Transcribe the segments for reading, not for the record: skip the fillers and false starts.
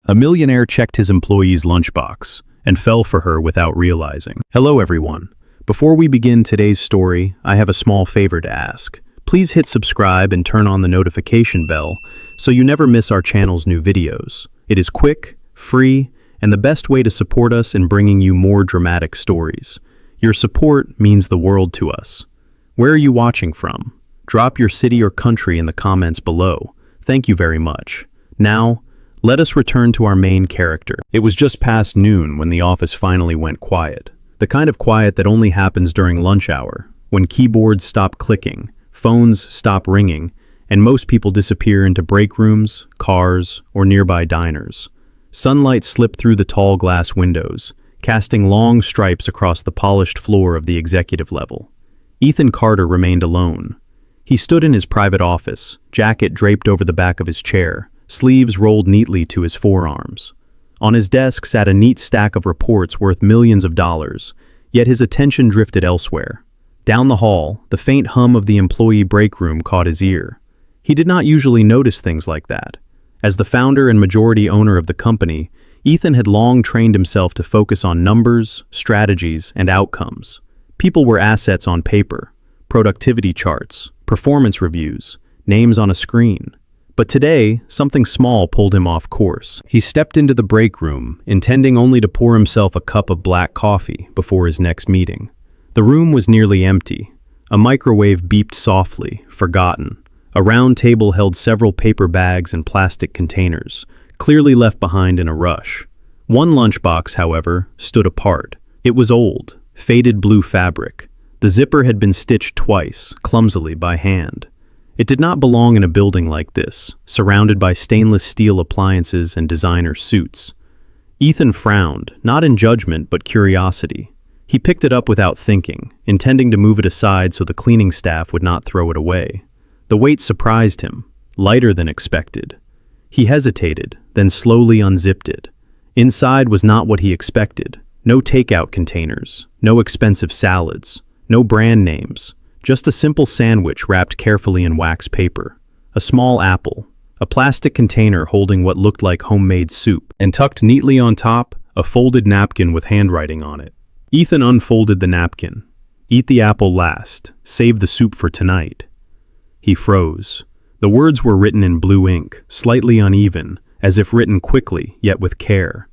A millionaire checked his employee's lunchbox and fell for her without realizing. Hello everyone. Before we begin today's story, I have a small favor to ask. Please hit subscribe and turn on the notification bell so you never miss our channel's new videos. It is quick, free, and the best way to support us in bringing you more dramatic stories. Your support means the world to us. Where are you watching from? Drop your city or country in the comments below. Thank you very much. Now, let us return to our main character. It was just past noon when the office finally went quiet. The kind of quiet that only happens during lunch hour, when keyboards stop clicking, phones stop ringing, and most people disappear into break rooms, cars, or nearby diners. Sunlight slipped through the tall glass windows, casting long stripes across the polished floor of the executive level. Ethan Carter remained alone. He stood in his private office, jacket draped over the back of his chair, sleeves rolled neatly to his forearms. On his desk sat a neat stack of reports worth millions of dollars, yet his attention drifted elsewhere. Down the hall, the faint hum of the employee break room caught his ear. He did not usually notice things like that. As the founder and majority owner of the company, Ethan had long trained himself to focus on numbers, strategies, and outcomes. People were assets on paper, productivity charts, performance reviews, names on a screen. But today, something small pulled him off course. He stepped into the break room, intending only to pour himself a cup of black coffee before his next meeting. The room was nearly empty. A microwave beeped softly, forgotten. A round table held several paper bags and plastic containers, clearly left behind in a rush. One lunchbox, however, stood apart. It was old, faded blue fabric. The zipper had been stitched twice, clumsily by hand. It did not belong in a building like this, surrounded by stainless steel appliances and designer suits. Ethan frowned, not in judgment but curiosity. He picked it up without thinking, intending to move it aside so the cleaning staff would not throw it away. The weight surprised him, lighter than expected. He hesitated, then slowly unzipped it. Inside was not what he expected. No takeout containers, no expensive salads, no brand names. Just a simple sandwich wrapped carefully in wax paper, a small apple, a plastic container holding what looked like homemade soup, and tucked neatly on top, a folded napkin with handwriting on it. Ethan unfolded the napkin. "Eat the apple last. Save the soup for tonight." He froze. The words were written in blue ink, slightly uneven, as if written quickly, yet with care.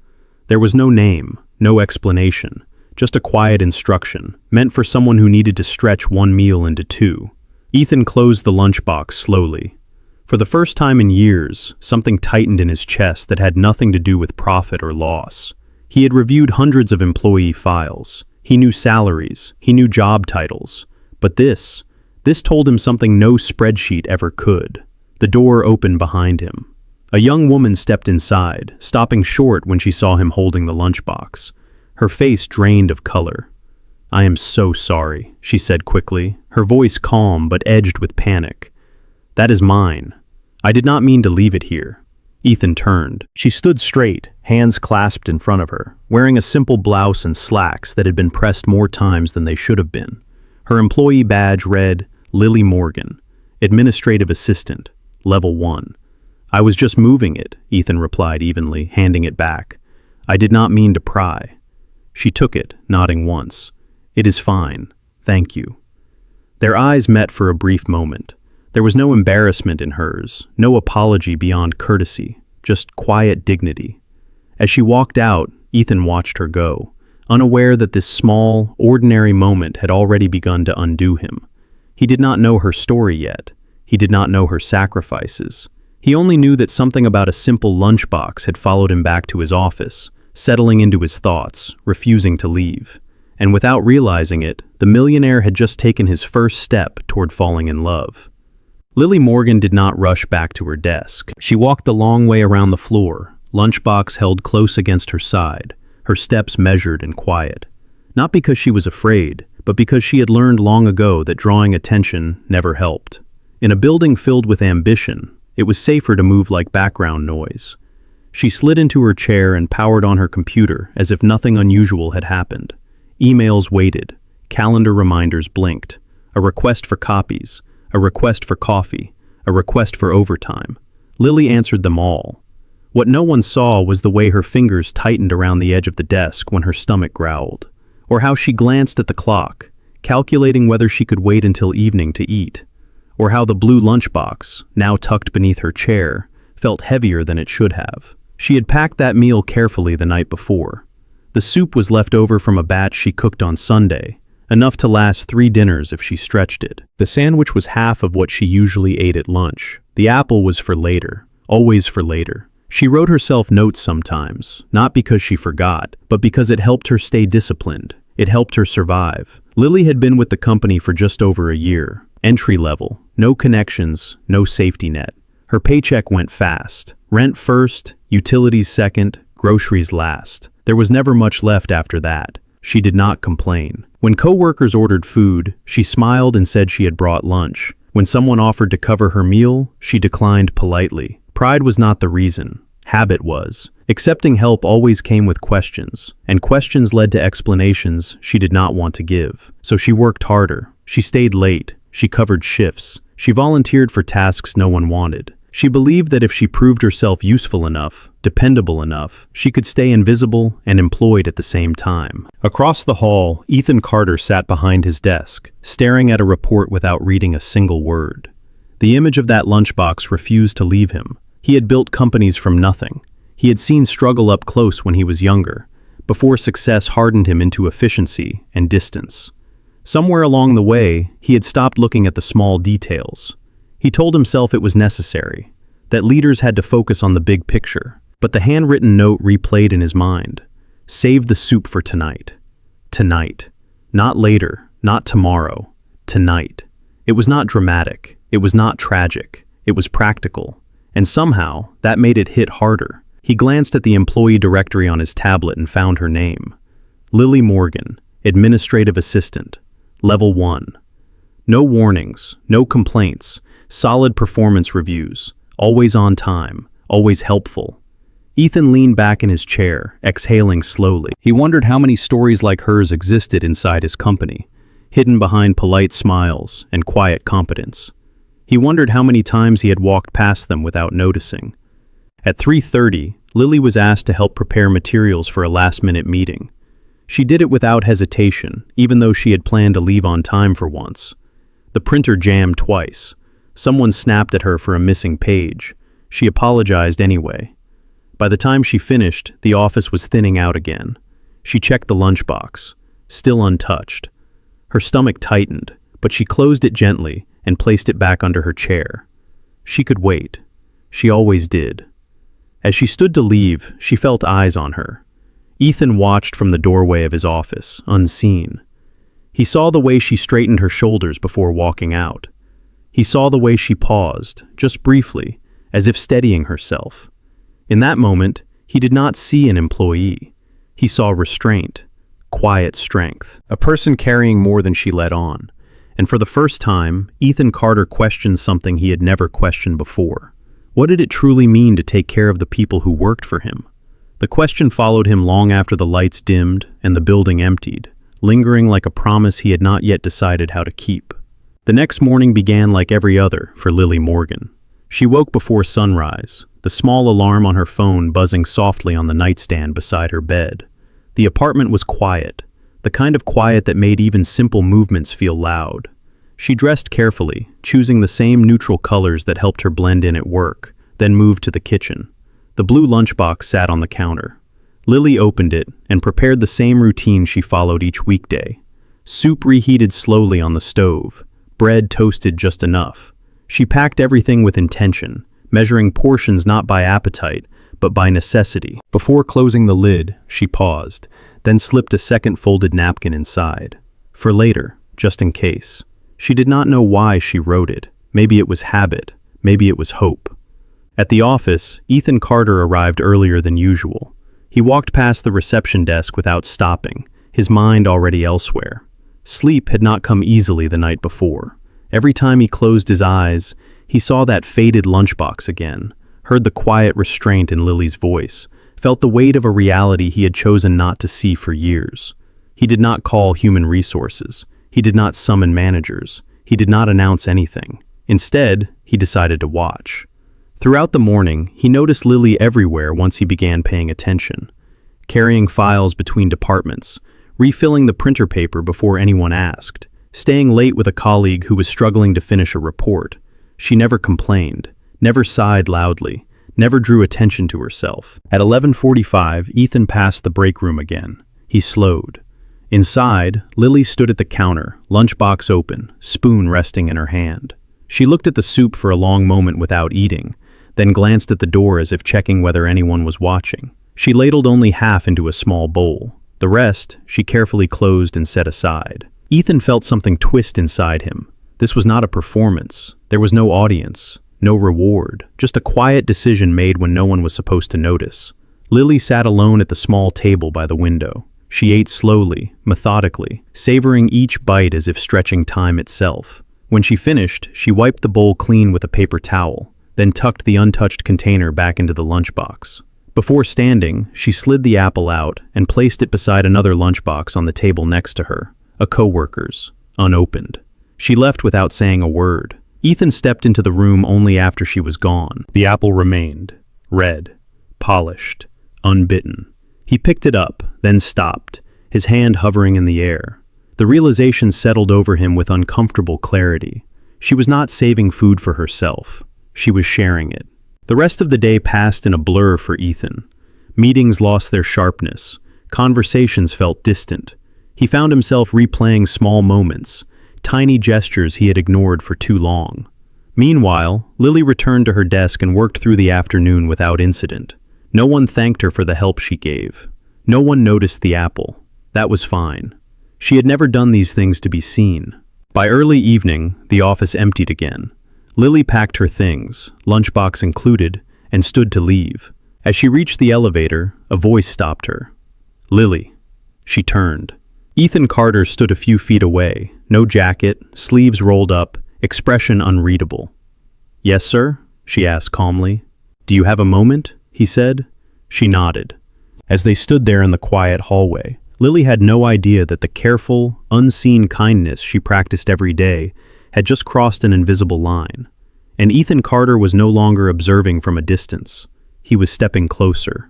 There was no name, no explanation. Just a quiet instruction, meant for someone who needed to stretch one meal into two. Ethan closed the lunchbox slowly. For the first time in years, something tightened in his chest that had nothing to do with profit or loss. He had reviewed hundreds of employee files. He knew salaries, he knew job titles. But this told him something no spreadsheet ever could. The door opened behind him. A young woman stepped inside, stopping short when she saw him holding the lunchbox. Her face drained of color. "I am so sorry," she said quickly, her voice calm but edged with panic. "That is mine. I did not mean to leave it here." Ethan turned. She stood straight, hands clasped in front of her, wearing a simple blouse and slacks that had been pressed more times than they should have been. Her employee badge read, Lily Morgan, Administrative Assistant, Level 1. "I was just moving it," Ethan replied evenly, handing it back. "I did not mean to pry." She took it, nodding once. "It is fine. Thank you." Their eyes met for a brief moment. There was no embarrassment in hers, no apology beyond courtesy, just quiet dignity. As she walked out, Ethan watched her go, unaware that this small, ordinary moment had already begun to undo him. He did not know her story yet. He did not know her sacrifices. He only knew that something about a simple lunchbox had followed him back to his office, settling into his thoughts, refusing to leave. And without realizing it, the millionaire had just taken his first step toward falling in love. Lily Morgan did not rush back to her desk. She walked the long way around the floor, lunchbox held close against her side, her steps measured and quiet. Not because she was afraid, but because she had learned long ago that drawing attention never helped. In a building filled with ambition, it was safer to move like background noise. She slid into her chair and powered on her computer as if nothing unusual had happened. Emails waited, calendar reminders blinked, a request for copies, a request for coffee, a request for overtime. Lily answered them all. What no one saw was the way her fingers tightened around the edge of the desk when her stomach growled, or how she glanced at the clock, calculating whether she could wait until evening to eat, or how the blue lunchbox, now tucked beneath her chair, felt heavier than it should have. She had packed that meal carefully the night before. The soup was left over from a batch she cooked on Sunday, enough to last 3 dinners if she stretched it. The sandwich was half of what she usually ate at lunch. The apple was for later, always for later. She wrote herself notes sometimes, not because she forgot, but because it helped her stay disciplined. It helped her survive. Lily had been with the company for just over a year. Entry level, no connections, no safety net. Her paycheck went fast. Rent first, utilities second, groceries last. There was never much left after that. She did not complain. When coworkers ordered food, she smiled and said she had brought lunch. When someone offered to cover her meal, she declined politely. Pride was not the reason. Habit was. Accepting help always came with questions, and questions led to explanations she did not want to give. So she worked harder. She stayed late. She covered shifts. She volunteered for tasks no one wanted. She believed that if she proved herself useful enough, dependable enough, she could stay invisible and employed at the same time. Across the hall, Ethan Carter sat behind his desk, staring at a report without reading a single word. The image of that lunchbox refused to leave him. He had built companies from nothing. He had seen struggle up close when he was younger, before success hardened him into efficiency and distance. Somewhere along the way, he had stopped looking at the small details. He told himself it was necessary, that leaders had to focus on the big picture. But the handwritten note replayed in his mind. Save the soup for tonight. Tonight. Not later, not tomorrow. Tonight. It was not dramatic. It was not tragic. It was practical. And somehow, that made it hit harder. He glanced at the employee directory on his tablet and found her name. Lily Morgan, Administrative Assistant, Level 1. No warnings, no complaints, solid performance reviews, always on time, always helpful. Ethan leaned back in his chair, exhaling slowly. He wondered how many stories like hers existed inside his company, hidden behind polite smiles and quiet competence. He wondered how many times he had walked past them without noticing. At 3:30, Lily was asked to help prepare materials for a last-minute meeting. She did it without hesitation, even though she had planned to leave on time for once. The printer jammed twice. Someone snapped at her for a missing page. She apologized anyway. By the time she finished, the office was thinning out again. She checked the lunchbox, still untouched. Her stomach tightened, but she closed it gently and placed it back under her chair. She could wait. She always did. As she stood to leave, she felt eyes on her. Ethan watched from the doorway of his office, unseen. He saw the way she straightened her shoulders before walking out. He saw the way she paused, just briefly, as if steadying herself. In that moment, he did not see an employee. He saw restraint, quiet strength, a person carrying more than she let on. And for the first time, Ethan Carter questioned something he had never questioned before. What did it truly mean to take care of the people who worked for him? The question followed him long after the lights dimmed and the building emptied, lingering like a promise he had not yet decided how to keep. The next morning began like every other for Lily Morgan. She woke before sunrise, the small alarm on her phone buzzing softly on the nightstand beside her bed. The apartment was quiet, the kind of quiet that made even simple movements feel loud. She dressed carefully, choosing the same neutral colors that helped her blend in at work, then moved to the kitchen. The blue lunchbox sat on the counter. Lily opened it and prepared the same routine she followed each weekday. Soup reheated slowly on the stove, bread toasted just enough. She packed everything with intention, measuring portions not by appetite, but by necessity. Before closing the lid, she paused, then slipped a second folded napkin inside. For later, just in case. She did not know why she wrote it. Maybe it was habit, maybe it was hope. At the office, Ethan Carter arrived earlier than usual. He walked past the reception desk without stopping, his mind already elsewhere. Sleep had not come easily the night before. Every time he closed his eyes, he saw that faded lunchbox again, heard the quiet restraint in Lily's voice, felt the weight of a reality he had chosen not to see for years. He did not call human resources. He did not summon managers. He did not announce anything. Instead, he decided to watch. Throughout the morning, he noticed Lily everywhere once he began paying attention, carrying files between departments, refilling the printer paper before anyone asked, staying late with a colleague who was struggling to finish a report. She never complained, never sighed loudly, never drew attention to herself. At 11:45, Ethan passed the break room again. He slowed. Inside, Lily stood at the counter, lunchbox open, spoon resting in her hand. She looked at the soup for a long moment without eating, then glanced at the door as if checking whether anyone was watching. She ladled only half into a small bowl. The rest, she carefully closed and set aside. Ethan felt something twist inside him. This was not a performance. There was no audience, no reward, just a quiet decision made when no one was supposed to notice. Lily sat alone at the small table by the window. She ate slowly, methodically, savoring each bite as if stretching time itself. When she finished, she wiped the bowl clean with a paper towel, then tucked the untouched container back into the lunchbox. Before standing, she slid the apple out and placed it beside another lunchbox on the table next to her, a coworker's, unopened. She left without saying a word. Ethan stepped into the room only after she was gone. The apple remained, red, polished, unbitten. He picked it up, then stopped, his hand hovering in the air. The realization settled over him with uncomfortable clarity. She was not saving food for herself. She was sharing it. The rest of the day passed in a blur for Ethan. Meetings lost their sharpness. Conversations felt distant. He found himself replaying small moments, tiny gestures he had ignored for too long. Meanwhile, Lily returned to her desk and worked through the afternoon without incident. No one thanked her for the help she gave. No one noticed the apple. That was fine. She had never done these things to be seen. By early evening, the office emptied again. Lily packed her things, lunchbox included, and stood to leave. As she reached the elevator, a voice stopped her. "Lily." She turned. Ethan Carter stood a few feet away, no jacket, sleeves rolled up, expression unreadable. "Yes, sir?" she asked calmly. "Do you have a moment?" he said. She nodded. As they stood there in the quiet hallway, Lily had no idea that the careful, unseen kindness she practiced every day had just crossed an invisible line. And Ethan Carter was no longer observing from a distance. He was stepping closer.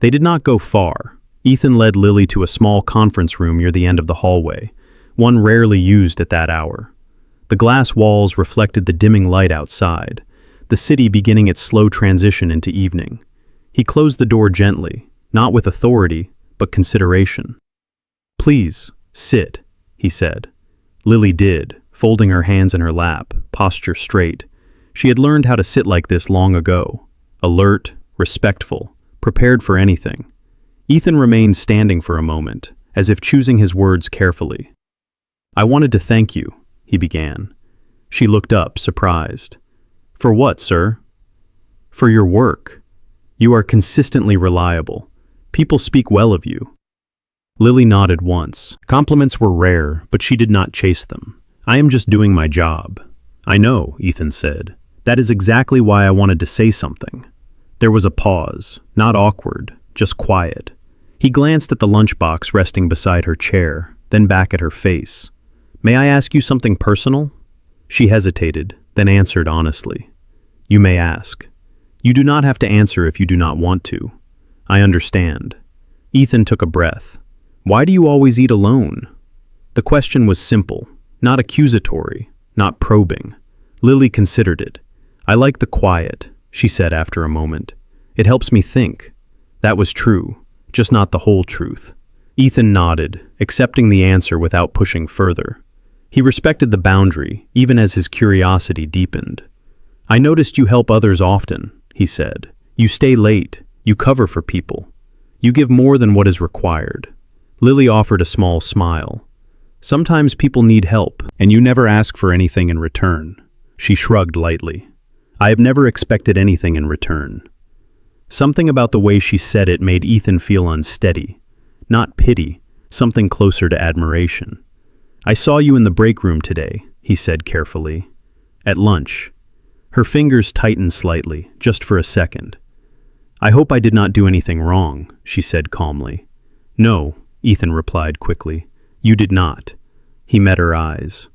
They did not go far. Ethan led Lily to a small conference room near the end of the hallway, one rarely used at that hour. The glass walls reflected the dimming light outside, the city beginning its slow transition into evening. He closed the door gently, not with authority, but consideration. "Please, sit," he said. Lily did, folding her hands in her lap, posture straight. She had learned how to sit like this long ago, alert, respectful, prepared for anything. Ethan remained standing for a moment, as if choosing his words carefully. "I wanted to thank you," he began. She looked up, surprised. "For what, sir?" "For your work. You are consistently reliable. People speak well of you." Lily nodded once. Compliments were rare, but she did not chase them. "I am just doing my job." "I know," Ethan said. "That is exactly why I wanted to say something." There was a pause, not awkward, just quiet. He glanced at the lunchbox resting beside her chair, then back at her face. "May I ask you something personal?" She hesitated, then answered honestly. "You may ask. You do not have to answer if you do not want to. I understand." Ethan took a breath. "Why do you always eat alone?" The question was simple, not accusatory, not probing. Lily considered it. "I like the quiet," she said after a moment. "It helps me think." That was true, just not the whole truth. Ethan nodded, accepting the answer without pushing further. He respected the boundary, even as his curiosity deepened. "I noticed you help others often," he said. "You stay late, you cover for people. You give more than what is required." Lily offered a small smile. "Sometimes people need help, and you never ask for anything in return." She shrugged lightly. "I have never expected anything in return." Something about the way she said it made Ethan feel unsteady. Not pity, something closer to admiration. "I saw you in the break room today," he said carefully. "At lunch." Her fingers tightened slightly, just for a second. "I hope I did not do anything wrong," she said calmly. "No," Ethan replied quickly. "You did not." He met her eyes.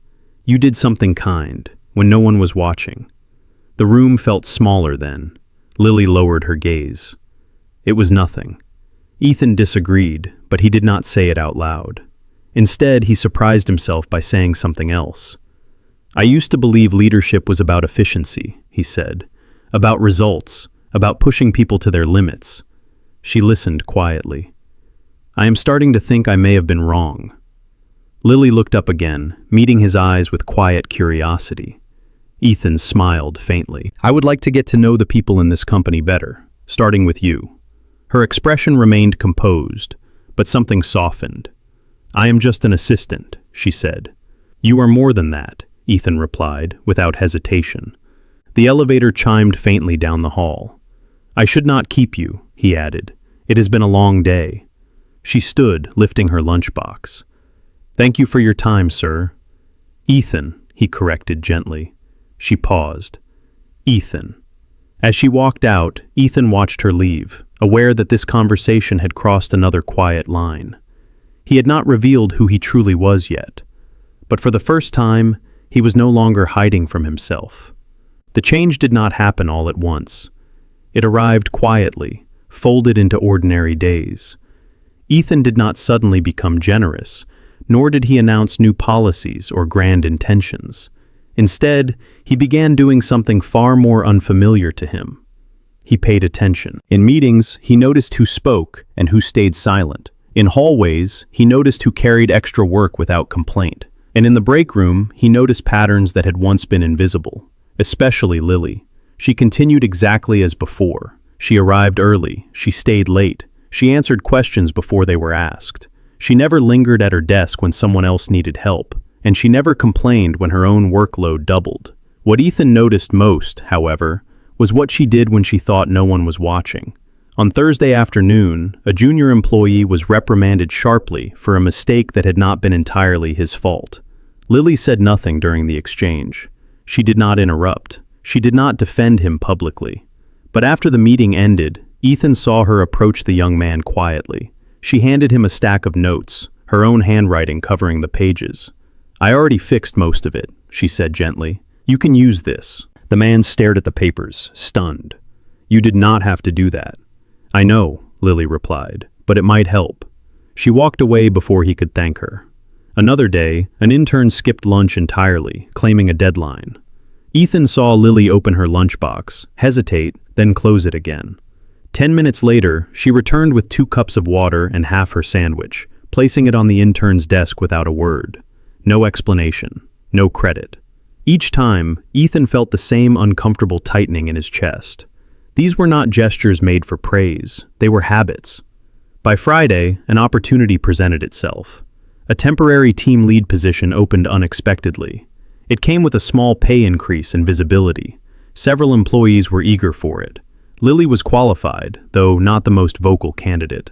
"You did something kind, when no one was watching." The room felt smaller then. Lily lowered her gaze. It was nothing. Ethan disagreed, but he did not say it out loud. Instead, he surprised himself by saying something else. I used to believe leadership was about efficiency, he said, about results, about pushing people to their limits. She listened quietly. I am starting to think I may have been wrong. Lily looked up again, meeting his eyes with quiet curiosity. Ethan smiled faintly. I would like to get to know the people in this company better, starting with you. Her expression remained composed, but something softened. I am just an assistant, she said. You are more than that, Ethan replied, without hesitation. The elevator chimed faintly down the hall. I should not keep you, he added. It has been a long day. She stood, lifting her lunchbox. Thank you for your time, sir. Ethan, he corrected gently. She paused. Ethan. As she walked out, Ethan watched her leave, aware that this conversation had crossed another quiet line. He had not revealed who he truly was yet. But for the first time, he was no longer hiding from himself. The change did not happen all at once. It arrived quietly, folded into ordinary days. Ethan did not suddenly become generous, nor did he announce new policies or grand intentions. Instead, he began doing something far more unfamiliar to him. He paid attention. In meetings, he noticed who spoke and who stayed silent. In hallways, he noticed who carried extra work without complaint. And in the break room, he noticed patterns that had once been invisible, especially Lily. She continued exactly as before. She arrived early, she stayed late, she answered questions before they were asked. She never lingered at her desk when someone else needed help, and she never complained when her own workload doubled. What Ethan noticed most, however, was what she did when she thought no one was watching. On Thursday afternoon, a junior employee was reprimanded sharply for a mistake that had not been entirely his fault. Lily said nothing during the exchange. She did not interrupt. She did not defend him publicly. But after the meeting ended, Ethan saw her approach the young man quietly. She handed him a stack of notes, her own handwriting covering the pages. I already fixed most of it, she said gently. You can use this. The man stared at the papers, stunned. You did not have to do that. I know, Lily replied, but it might help. She walked away before he could thank her. Another day, an intern skipped lunch entirely, claiming a deadline. Ethan saw Lily open her lunchbox, hesitate, then close it again. 10 minutes later, she returned with 2 cups of water and half her sandwich, placing it on the intern's desk without a word. No explanation, no credit. Each time, Ethan felt the same uncomfortable tightening in his chest. These were not gestures made for praise, they were habits. By Friday, an opportunity presented itself. A temporary team lead position opened unexpectedly. It came with a small pay increase and visibility. Several employees were eager for it. Lily was qualified, though not the most vocal candidate.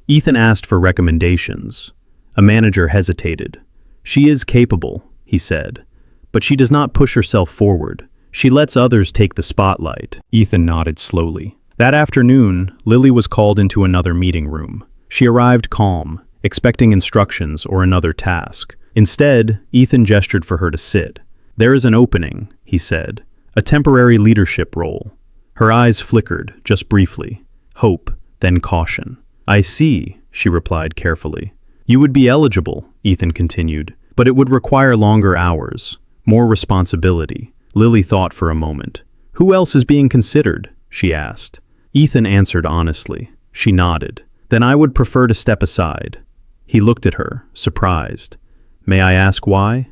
Ethan asked for recommendations. A manager hesitated. She is capable, he said, but she does not push herself forward. She lets others take the spotlight. Ethan nodded slowly. That afternoon, Lily was called into another meeting room. She arrived calm, expecting instructions or another task. Instead, Ethan gestured for her to sit. There is an opening, he said, a temporary leadership role. Her eyes flickered, just briefly. Hope, then caution. I see, she replied carefully. You would be eligible, Ethan continued, but it would require longer hours, more responsibility. Lily thought for a moment. Who else is being considered? She asked. Ethan answered honestly. She nodded. Then I would prefer to step aside. He looked at her, surprised. May I ask why?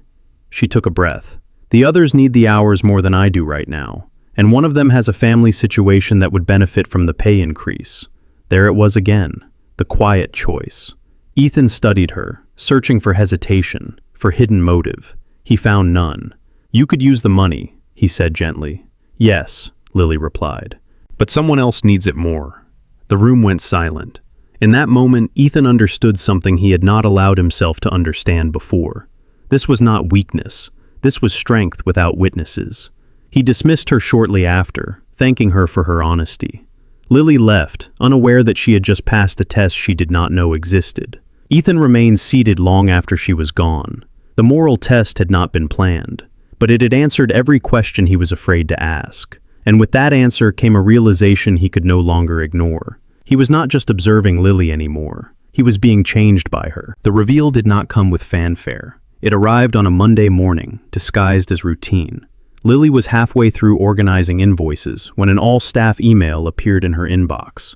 She took a breath. The others need the hours more than I do right now, and one of them has a family situation that would benefit from the pay increase. There it was again, the quiet choice. Ethan studied her, searching for hesitation, for hidden motive. He found none. You could use the money, he said gently. Yes, Lily replied. But someone else needs it more. The room went silent. In that moment, Ethan understood something he had not allowed himself to understand before. This was not weakness. This was strength without witnesses. He dismissed her shortly after, thanking her for her honesty. Lily left, unaware that she had just passed a test she did not know existed. Ethan remained seated long after she was gone. The moral test had not been planned, but it had answered every question he was afraid to ask. And with that answer came a realization he could no longer ignore. He was not just observing Lily anymore. He was being changed by her. The reveal did not come with fanfare. It arrived on a Monday morning, disguised as routine. Lily was halfway through organizing invoices when an all-staff email appeared in her inbox.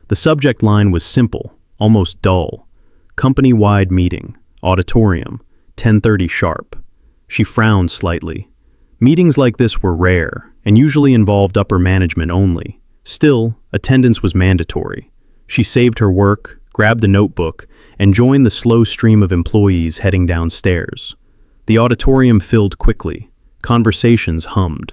The subject line was simple, almost dull. Company-wide meeting, auditorium, 10:30 sharp. She frowned slightly. Meetings like this were rare and usually involved upper management only. Still, attendance was mandatory. She saved her work, grabbed a notebook, and joined the slow stream of employees heading downstairs. The auditorium filled quickly. Conversations hummed.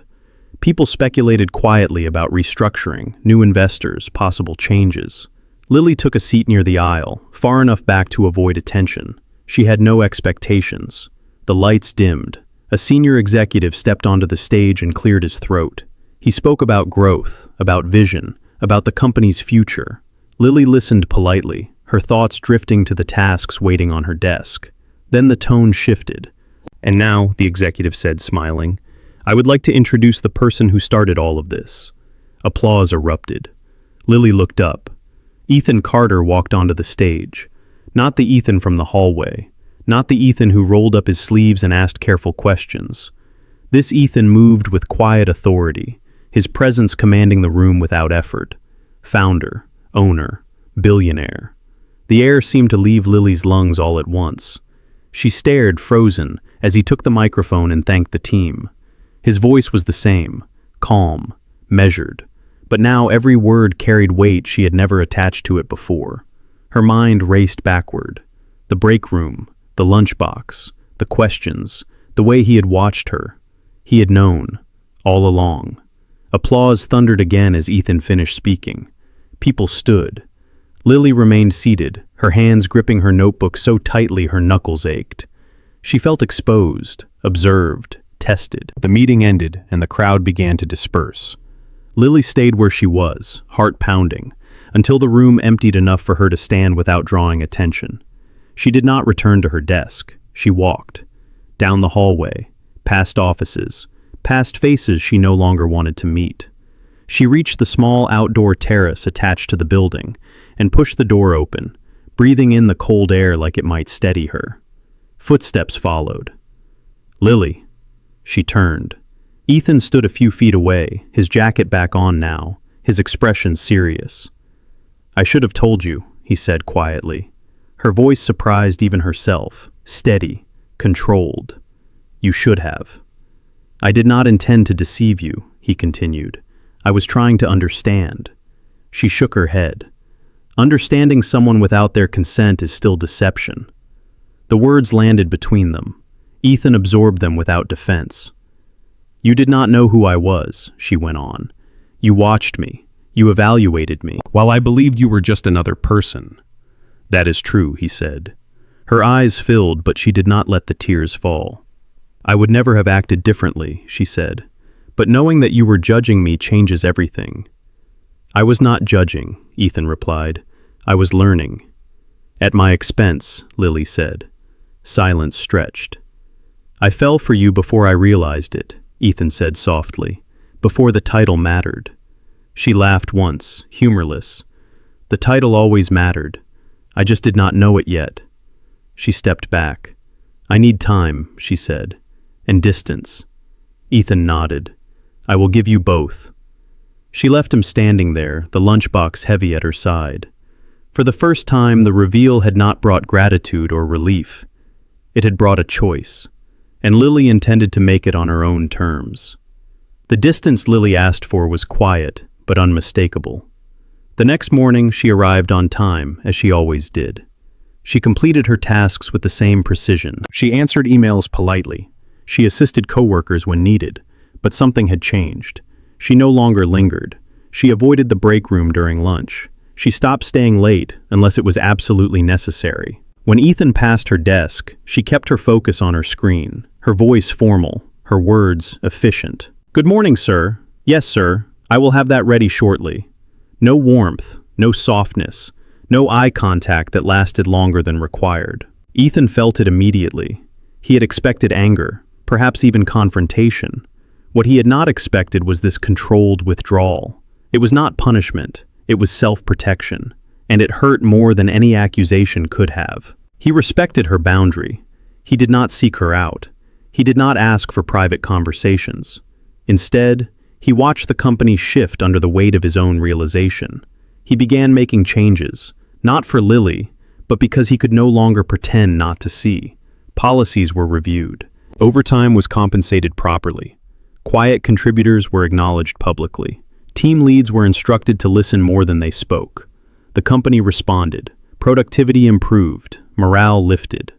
People speculated quietly about restructuring, new investors, possible changes. Lily took a seat near the aisle, far enough back to avoid attention. She had no expectations. The lights dimmed. A senior executive stepped onto the stage and cleared his throat. He spoke about growth, about vision, about the company's future. Lily listened politely, her thoughts drifting to the tasks waiting on her desk. Then the tone shifted. "And now," the executive said, smiling, "I would like to introduce the person who started all of this." Applause erupted. Lily looked up. Ethan Carter walked onto the stage. Not the Ethan from the hallway. Not the Ethan who rolled up his sleeves and asked careful questions. This Ethan moved with quiet authority, his presence commanding the room without effort. Founder, owner, billionaire. The air seemed to leave Lily's lungs all at once. She stared, frozen, as he took the microphone and thanked the team. His voice was the same, calm, measured, but now every word carried weight she had never attached to it before. Her mind raced backward. The break room, the lunchbox, the questions, the way he had watched her. He had known, all along. Applause thundered again as Ethan finished speaking. People stood. Lily remained seated, her hands gripping her notebook so tightly her knuckles ached. She felt exposed, observed, tested. The meeting ended and the crowd began to disperse. Lily stayed where she was, heart pounding, until the room emptied enough for her to stand without drawing attention. She did not return to her desk. She walked. Down the hallway, past offices, past faces she no longer wanted to meet. She reached the small outdoor terrace attached to the building and pushed the door open, breathing in the cold air like it might steady her. Footsteps followed. "Lily." She turned. Ethan stood a few feet away, his jacket back on now, his expression serious. "I should have told you," he said quietly. Her voice surprised even herself, steady, controlled. "You should have." "I did not intend to deceive you," he continued. "I was trying to understand." She shook her head. Understanding someone without their consent is still deception. The words landed between them. Ethan absorbed them without defense. "You did not know who I was," she went on. "You watched me. You evaluated me, while I believed you were just another person." "That is true," he said. Her eyes filled, but she did not let the tears fall. "I would never have acted differently," she said. "But knowing that you were judging me changes everything." "I was not judging," Ethan replied. "I was learning." "At my expense," Lily said. Silence stretched. "I fell for you before I realized it," Ethan said softly, "before the title mattered." She laughed once, humorless. "The title always mattered. I just did not know it yet." She stepped back. "I need time," she said, "and distance." Ethan nodded. "I will give you both." She left him standing there, the lunchbox heavy at her side. For the first time, the reveal had not brought gratitude or relief. It had brought a choice, and Lily intended to make it on her own terms. The distance Lily asked for was quiet, but unmistakable. The next morning, she arrived on time, as she always did. She completed her tasks with the same precision. She answered emails politely. She assisted coworkers when needed, but something had changed. She no longer lingered. She avoided the break room during lunch. She stopped staying late unless it was absolutely necessary. When Ethan passed her desk, she kept her focus on her screen, her voice formal, her words efficient. "Good morning, sir. Yes, sir. I will have that ready shortly." No warmth, no softness, no eye contact that lasted longer than required. Ethan felt it immediately. He had expected anger, perhaps even confrontation. What he had not expected was this controlled withdrawal. It was not punishment, it was self-protection, and it hurt more than any accusation could have. He respected her boundary. He did not seek her out. He did not ask for private conversations. Instead, he watched the company shift under the weight of his own realization. He began making changes, not for Lily, but because he could no longer pretend not to see. Policies were reviewed. Overtime was compensated properly. Quiet contributors were acknowledged publicly. Team leads were instructed to listen more than they spoke. The company responded. Productivity improved. Morale lifted.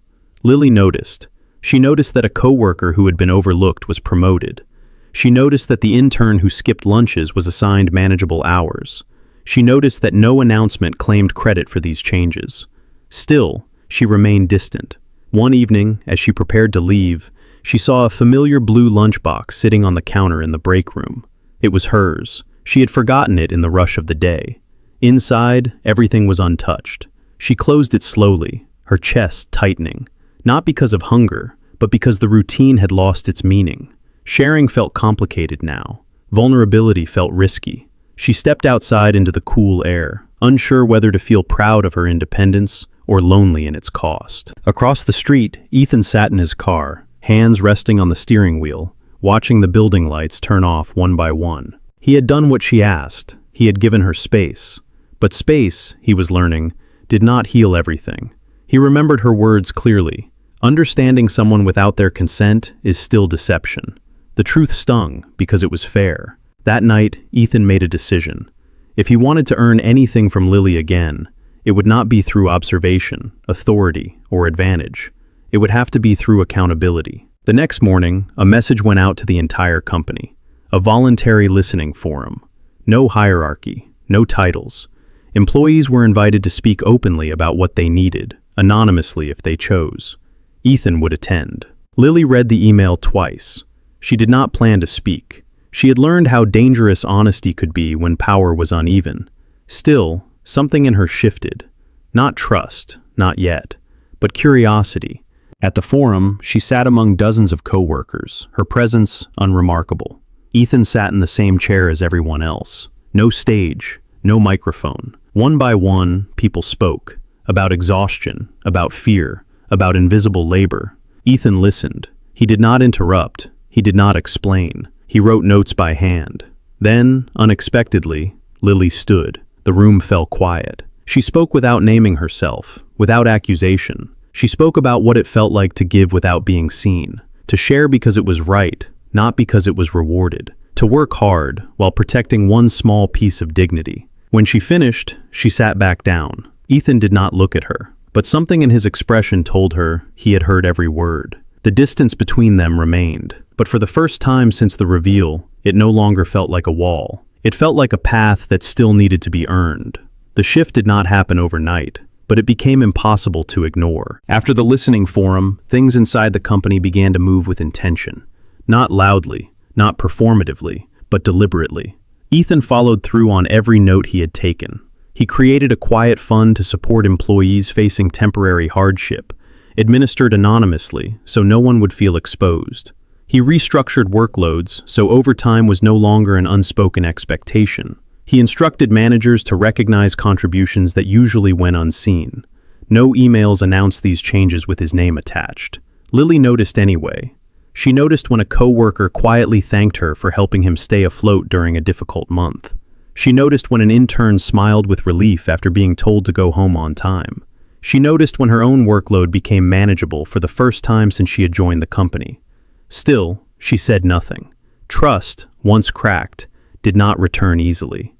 Lily noticed. She noticed that a coworker who had been overlooked was promoted. She noticed that the intern who skipped lunches was assigned manageable hours. She noticed that no announcement claimed credit for these changes. Still, she remained distant. One evening, as she prepared to leave, she saw a familiar blue lunchbox sitting on the counter in the break room. It was hers. She had forgotten it in the rush of the day. Inside, everything was untouched. She closed it slowly, her chest tightening, not because of hunger, but because the routine had lost its meaning. Sharing felt complicated now. Vulnerability felt risky. She stepped outside into the cool air, unsure whether to feel proud of her independence or lonely in its cost. Across the street, Ethan sat in his car, hands resting on the steering wheel, watching the building lights turn off one by one. He had done what she asked. He had given her space. But space, he was learning, did not heal everything. He remembered her words clearly. Understanding someone without their consent is still deception. The truth stung because it was fair. That night, Ethan made a decision. If he wanted to earn anything from Lily again, it would not be through observation, authority, or advantage. It would have to be through accountability. The next morning, a message went out to the entire company. A voluntary listening forum. No hierarchy, no titles. Employees were invited to speak openly about what they needed, anonymously if they chose. Ethan would attend. Lily read the email twice. She did not plan to speak. She had learned how dangerous honesty could be when power was uneven. Still, something in her shifted. Not trust, not yet, but curiosity. At the forum, she sat among dozens of coworkers, her presence unremarkable. Ethan sat in the same chair as everyone else. No stage, no microphone. One by one, people spoke. About exhaustion, about fear, about invisible labor. Ethan listened. He did not interrupt. He did not explain. He wrote notes by hand. Then, unexpectedly, Lily stood. The room fell quiet. She spoke without naming herself, without accusation. She spoke about what it felt like to give without being seen, to share because it was right, not because it was rewarded, to work hard while protecting one small piece of dignity. When she finished, she sat back down. Ethan did not look at her, but something in his expression told her he had heard every word. The distance between them remained, but for the first time since the reveal, it no longer felt like a wall. It felt like a path that still needed to be earned. The shift did not happen overnight, but it became impossible to ignore. After the listening forum, things inside the company began to move with intention. Not loudly, not performatively, but deliberately. Ethan followed through on every note he had taken. He created a quiet fund to support employees facing temporary hardship, administered anonymously so no one would feel exposed. He restructured workloads so overtime was no longer an unspoken expectation. He instructed managers to recognize contributions that usually went unseen. No emails announced these changes with his name attached. Lily noticed anyway. She noticed when a coworker quietly thanked her for helping him stay afloat during a difficult month. She noticed when an intern smiled with relief after being told to go home on time. She noticed when her own workload became manageable for the first time since she had joined the company. Still, she said nothing. Trust, once cracked, did not return easily.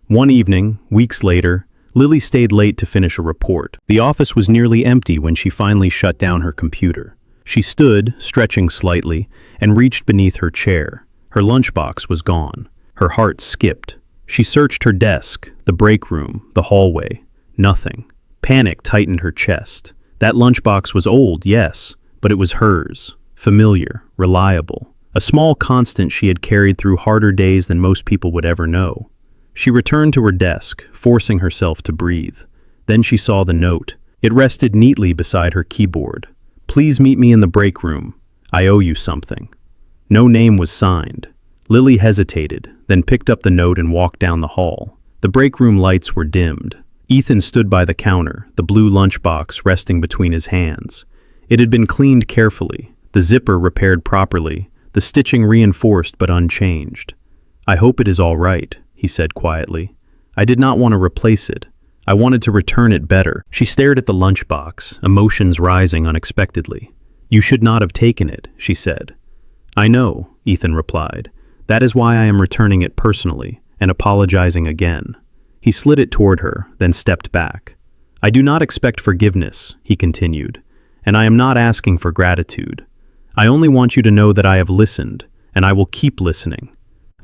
One evening, weeks later, Lily stayed late to finish a report. The office was nearly empty when she finally shut down her computer. She stood, stretching slightly, and reached beneath her chair. Her lunchbox was gone. Her heart skipped. She searched her desk, the break room, the hallway. Nothing. Panic tightened her chest. That lunchbox was old, yes, but it was hers. Familiar, reliable. A small constant she had carried through harder days than most people would ever know. She returned to her desk, forcing herself to breathe. Then she saw the note. It rested neatly beside her keyboard. "Please meet me in the break room. I owe you something." No name was signed. Lily hesitated, then picked up the note and walked down the hall. The break room lights were dimmed. Ethan stood by the counter, the blue lunchbox resting between his hands. It had been cleaned carefully, the zipper repaired properly, the stitching reinforced but unchanged. "I hope it is all right," he said quietly. "I did not want to replace it. I wanted to return it better." She stared at the lunchbox, emotions rising unexpectedly. "You should not have taken it," she said. "I know," Ethan replied. "That is why I am returning it personally and apologizing again." He slid it toward her, then stepped back. "I do not expect forgiveness," he continued, "and I am not asking for gratitude. I only want you to know that I have listened, and I will keep listening."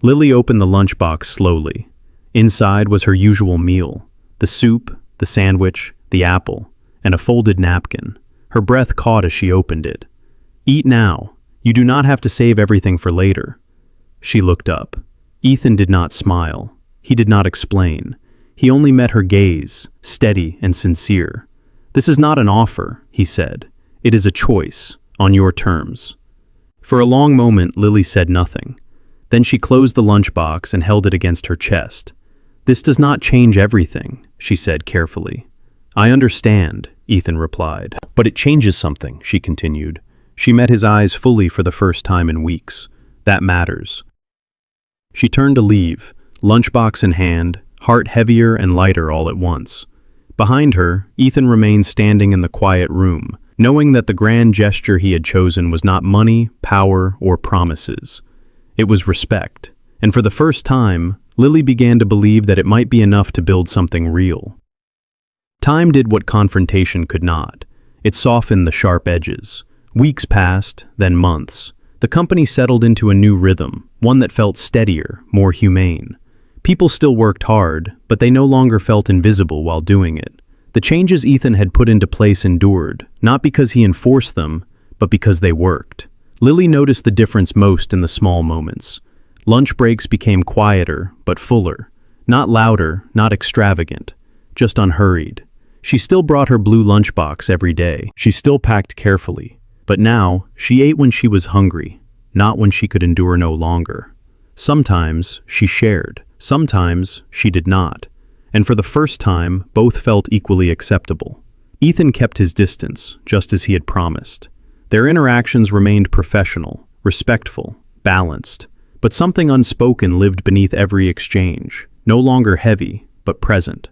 Lily opened the lunchbox slowly. Inside was her usual meal: the soup, the sandwich, the apple, and a folded napkin. Her breath caught as she opened it. "Eat now. You do not have to save everything for later." She looked up. Ethan did not smile. He did not explain. He only met her gaze, steady and sincere. "This is not an offer," he said. "It is a choice, on your terms." For a long moment, Lily said nothing. Then she closed the lunchbox and held it against her chest. "This does not change everything," she said carefully. "I understand," Ethan replied. "But it changes something," she continued. She met his eyes fully for the first time in weeks. "That matters." She turned to leave, lunchbox in hand, heart heavier and lighter all at once. Behind her, Ethan remained standing in the quiet room, knowing that the grand gesture he had chosen was not money, power, or promises. It was respect, and for the first time, Lily began to believe that it might be enough to build something real. Time did what confrontation could not. It softened the sharp edges. Weeks passed, then months. The company settled into a new rhythm, one that felt steadier, more humane. People still worked hard, but they no longer felt invisible while doing it. The changes Ethan had put into place endured, not because he enforced them, but because they worked. Lily noticed the difference most in the small moments. Lunch breaks became quieter, but fuller. Not louder, not extravagant, just unhurried. She still brought her blue lunchbox every day. She still packed carefully. But now, she ate when she was hungry, not when she could endure no longer. Sometimes, she shared. Sometimes, she did not. And for the first time, both felt equally acceptable. Ethan kept his distance, just as he had promised. Their interactions remained professional, respectful, balanced. But something unspoken lived beneath every exchange, no longer heavy, but present.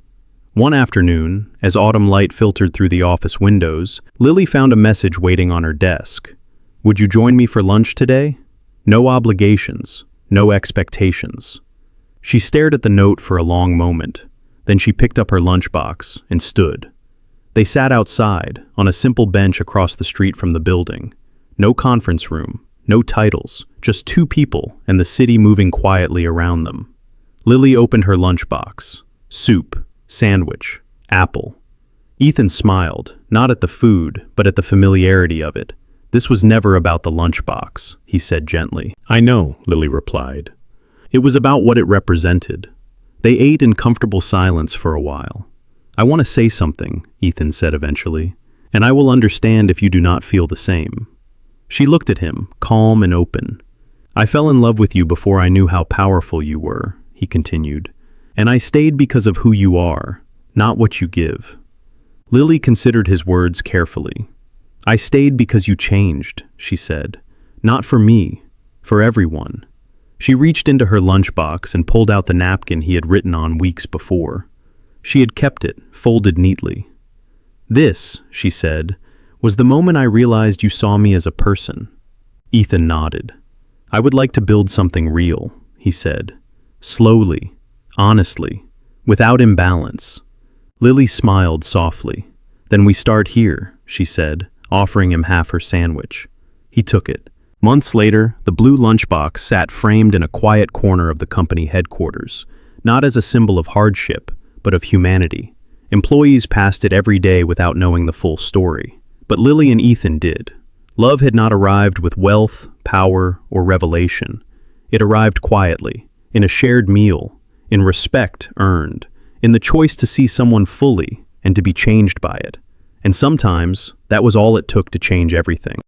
One afternoon, as autumn light filtered through the office windows, Lily found a message waiting on her desk. "Would you join me for lunch today? No obligations, no expectations." She stared at the note for a long moment. Then she picked up her lunchbox and stood. They sat outside, on a simple bench across the street from the building. No conference room, no titles, just two people and the city moving quietly around them. Lily opened her lunchbox. Soup, sandwich, apple. Ethan smiled, not at the food, but at the familiarity of it. "This was never about the lunchbox," he said gently. "I know," Lily replied. "It was about what it represented." They ate in comfortable silence for a while. "I want to say something," Ethan said eventually, "and I will understand if you do not feel the same." She looked at him, calm and open. "I fell in love with you before I knew how powerful you were," he continued, "and I stayed because of who you are, not what you give." Lily considered his words carefully. "I stayed because you changed," she said. "Not for me, for everyone." She reached into her lunchbox and pulled out the napkin he had written on weeks before. She had kept it, folded neatly. "This," she said, "was the moment I realized you saw me as a person." Ethan nodded. "I would like to build something real," he said. "Slowly, honestly, without imbalance." Lily smiled softly. "Then we start here," she said, offering him half her sandwich. He took it. Months later, the blue lunchbox sat framed in a quiet corner of the company headquarters, not as a symbol of hardship, but of humanity. Employees passed it every day without knowing the full story. But Lily and Ethan did. Love had not arrived with wealth, power, or revelation. It arrived quietly, in a shared meal, in respect earned, in the choice to see someone fully and to be changed by it. And sometimes, that was all it took to change everything.